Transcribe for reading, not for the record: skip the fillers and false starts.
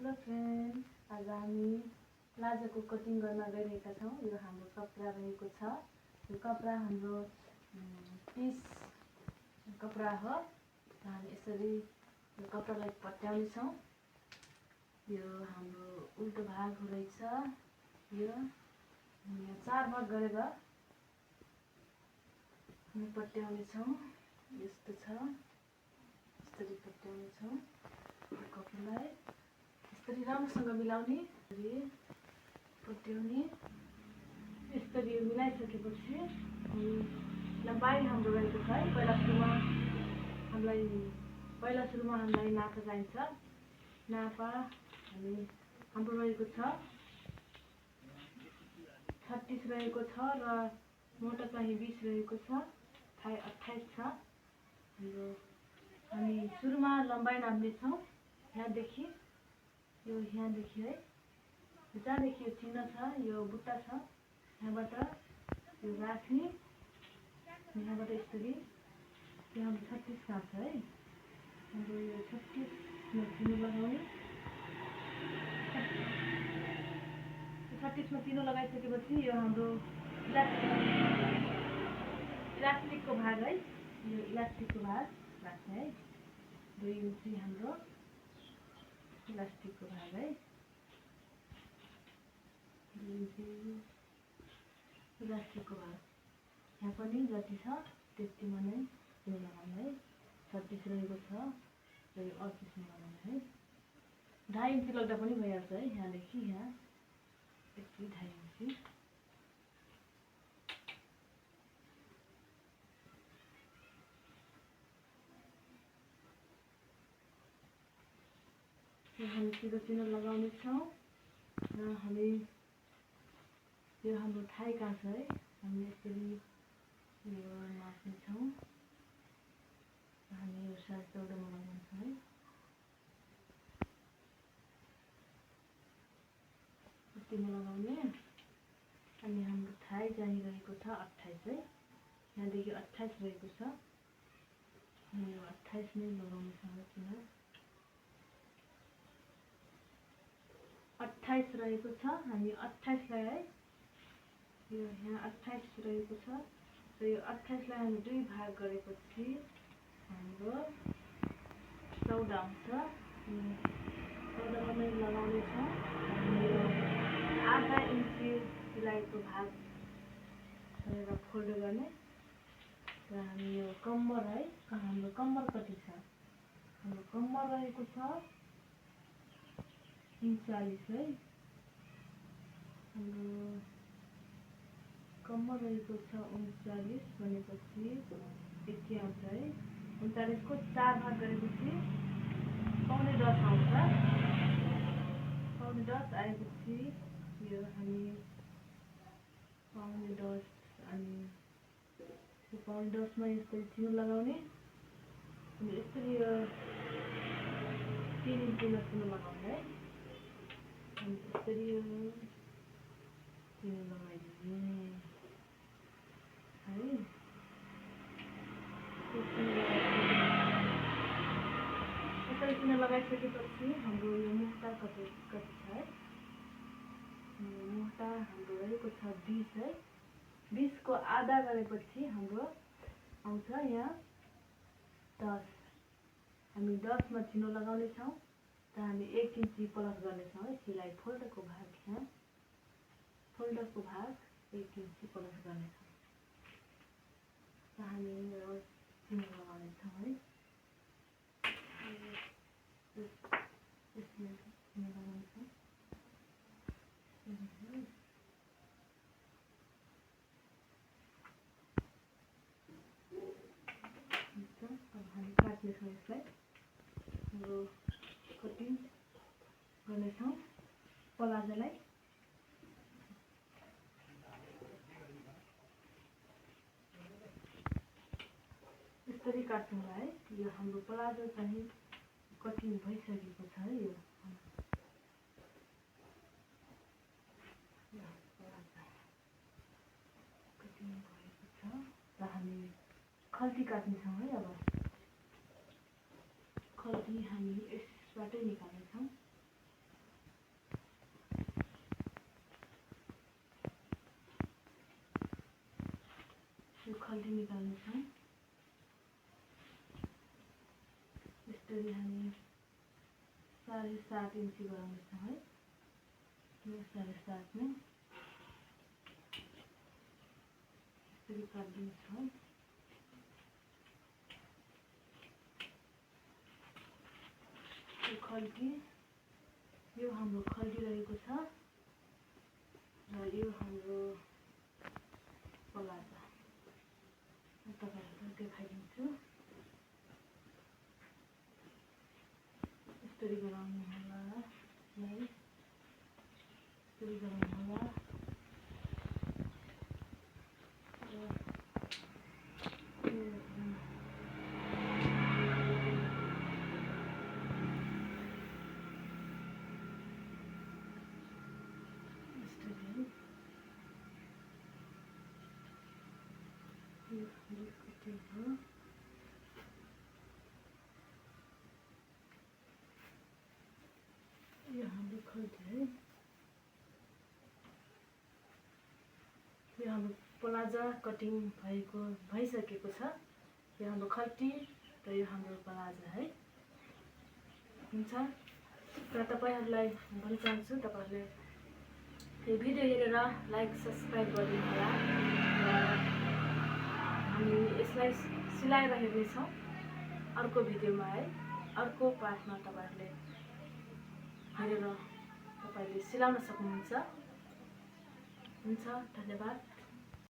Hello friends, आज हामी प्लाजोको cutting गर्न गइरहेका छौँ। यो हाम्रो कपडा रहेको छ। यो कपडा हाम्रो 30 कपडा हो। हामी यसरी यो कपडालाई पट्याउने छौँ। यो हाम्रो उल्टो भाग रहेछ। यो 4 भाग गरेर हामी पट्याउने छौँ। यस्तो छ, यसरी पट्याउने छौँ। कपडालाई यसरी राम्रोसँग मिलाउने, पट्याउने। यसरी मिलाइसकेपछि लम्बाइ हाम्रो रहेको छ। पहिला सुरुमा हामीलाई नापा चाहिन्छ। नापा हाम्रो रहेको छ 36 रहेको छ र मोटा चाहिँ 20 रहेको छ, 28 छ। हामी सुरुमा लम्बाइ नाप्ने छौँ। यहाँदेखि है, जहाँदेखि यो चिन्ह छ, यो बुट्टा छ, यहाँबाट यो राख्ने, यहाँबाट यसरी यहाँ 36 काट्छ है। हाम्रो यो 36 मा चिन्ह लगाउने। 36 मा चिन्ह लगाइसकेपछि यो हाम्रो इलास्टिकको भाग है, यो इलास्टिकको भाग राख्छ है। 2 इन्ची हाम्रो इलास्टिकको भाग है, 2 इन्ची इलास्टिकको भाग। यहाँ पनि जति छ त्यतिमा नै चिन्ह लगाउने है। 36 रहेको छ र यो 38 मा लगाउने है। 2.5 इन्ची लाग्दा पनि भइहाल्छ है। यहाँदेखि यहाँ यति 2.5 इन्ची। हामी सिधो चिन्ह लगाउने छौँ र हामी यो हाम्रो थाई कहाँ छ है, हामी यसरी यो नाप्ने छौँ। हामी यो 14.5 मा लगाउँछौँ है। यतिमा लगाउने। अनि हाम्रो थाई चाहिँ रहेको छ 28 है। यहाँदेखि 28 रहेको छ। यो 28 नै लगाउने छौँ चिन्ह। 28 रहेको छ। हामी 28 लाई है, यो यहाँ 28 रहेको छ र यो 28 लाई हामी 2 भाग गरेपछि हाम्रो 14 आउँछ। 14 नै लगाउने छौँ। यो आधा इन्ची सिलाइको भाग गरेर फोल्ड गर्ने र हामी यो कम्मर है, हाम्रो कम्मर कति छ, हाम्रो कम्मर रहेको छ 39 है। हाम्रो कम्मर रहेको छ 39 भनेपछि यति आउँछ है। 39 को 4 भाग गरेपछि 9.5 आउँछ। 9.5 आएपछि यो हामी 9.5 अनि 9.5 मा यसरी चिन्ह लगाउने। अनि यसरी यो 3 इन्चीमा चिन्ह लगाउने है। अनि यसरी यो चिन्ह लगाइदिने है। यसरी चिन्ह लगाइसकेपछि हाम्रो यो मुक्ता कति छ है, मुक्ता हाम्रो रहेको छ 20 है। 20 को आधा गरेपछि हाम्रो आउँछ यहाँ 10। हामी 10 मा चिन्ह लगाउने छौँ र हामी 1 इन्ची प्लस गर्नेछौँ है। सिलाइ फोल्डरको भाग, यहाँ फोल्डरको भाग 1 इन्ची प्लस गर्नेछौँ र हामी यो चिन्ह लगाउनेछौँ है। यसमा चिन्ह लगाउनेछौँ। अब हामी काट्नेछौँ यसलाई। हाम्रो कटिङ गर्नेछौँ प्लाजोलाई। यसरी काट्छौँ है। यो हाम्रो प्लाजो चाहिँ कटिङ भइसकेको छ है। यो कटिङ भएको छ र हामी खल्ती काट्नेछौँ है। अब खल्ती हामी यसबाटै निकाल्नेछौँ। यसरी हामी 7.5 इन्ची गराउनेछौँ है। यो 7.5 नै यसरी काटिदिन्छौँ। यो खल्टी, यो हाम्रो खल्टी रहेको छ र यो हाम्रो पलाजा। तपाईहरुलाई देखाइदिन्छु। यसरी गराउनु होला है, यसरी गराउनु होला। यो हाम्रो खल्टी है। यो हाम्रो प्लाजा कटिङ भइसकेको छ। यो हाम्रो खल्टी र यो हाम्रो प्लाजा है। हुन्छ, र तपाईहरुलाई भन्न चाहन्छु तपाईहरुले यो भिडियो हेरेर लाइक सब्स्क्राइब गरिदिनु होला। र हामी यसलाई सिलाएर हेर्नेछौँ अर्को भिडियोमा है। अर्को पार्टमा तपाईहरुले हेरेर तपाईले सिलाउन सक्नुहुन्छ। हुन्छ, धन्यवाद।